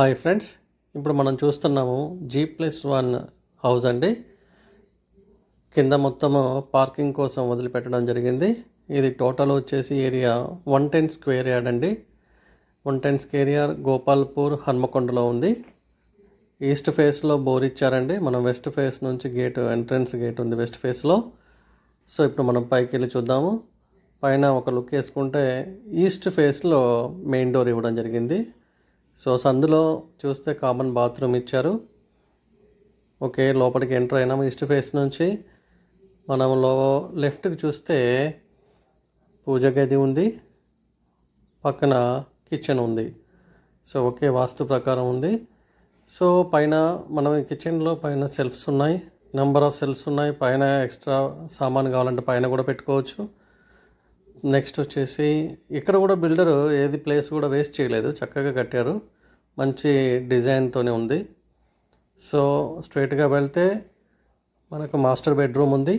Hi friends, ఇప్పుడు మనం చూస్తున్నాము G+1 హౌస్ అండి. కింద మొత్తము పార్కింగ్ కోసం వదిలిపెట్టడం జరిగింది. ఇది టోటల్ వచ్చేసి ఏరియా 110 స్క్వేర్ యార్డ్ అండి. 110 స్క్వేర్ యార్డ్ గోపాల్పూర్ హన్మకొండలో ఉంది. ఈస్ట్ ఫేస్లో బోర్ ఇచ్చారండి. మనం వెస్ట్ ఫేస్ నుంచి ఎంట్రన్స్ గేట్ ఉంది వెస్ట్ ఫేస్లో. సో ఇప్పుడు మనం పైకి వెళ్ళి చూద్దాము. పైన ఒక లుక్ వేసుకుంటే ఈస్ట్ ఫేస్లో మెయిన్ డోర్ ఇవ్వడం జరిగింది. సో సందులో చూస్తే కామన్ బాత్రూమ్ ఇచ్చారు. ఓకే, లోపలికి ఎంటర్ అయినాము. ఈస్ట్ ఫేస్ నుంచి మనం లెఫ్ట్కి చూస్తే పూజ గది ఉంది, పక్కన కిచెన్ ఉంది. సో ఓకే, వాస్తు ప్రకారం ఉంది. సో పైన మనం కిచెన్లో పైన సెల్ఫ్స్ ఉన్నాయి, నెంబర్ ఆఫ్ సెల్ఫ్స్ ఉన్నాయి. పైన ఎక్స్ట్రా సామాన్ కావాలంటే పైన కూడా పెట్టుకోవచ్చు. నెక్స్ట్ వచ్చేసి ఇక్కడ కూడా బిల్డరు ఏది ప్లేస్ కూడా వేస్ట్ చేయలేదు, చక్కగా కట్టారు. మంచి డిజైన్తోనే ఉంది. సో స్ట్రైట్గా వెళ్తే మనకు మాస్టర్ బెడ్రూమ్ ఉంది,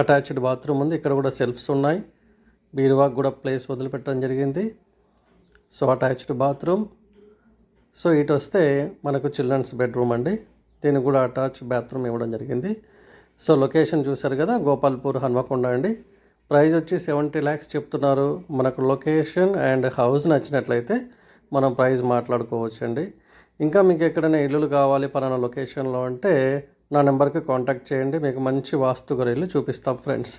అటాచ్డ్ బాత్రూమ్ ఉంది. ఇక్కడ కూడా సెల్ఫ్స్ ఉన్నాయి, బీరువాకి కూడా ప్లేస్ వదిలిపెట్టడం జరిగింది. So attached bathroom. సో ఇటు వస్తే మనకు చిల్డ్రన్స్ బెడ్రూమ్ అండి, దీనికి కూడా అటాచ్ బాత్రూమ్ ఇవ్వడం జరిగింది. సో లొకేషన్ చూశారు కదా, గోపాల్పూర్ హన్మకొండ అండి. ప్రైస్ వచ్చి 70 lakhs చెప్తున్నారు. మనకు లొకేషన్ అండ్ హౌస్ నచ్చినట్లయితే మనం ప్రైస్ మాట్లాడుకోవచ్చు అండి. ఇంకా మీకు ఎక్కడైనా ఇల్లులు కావాలి పలానా లొకేషన్లో అంటే నా నెంబర్కి కాంటాక్ట్ చేయండి, మీకు మంచి వాస్తుగల ఇల్లు చూపిస్తాం ఫ్రెండ్స్.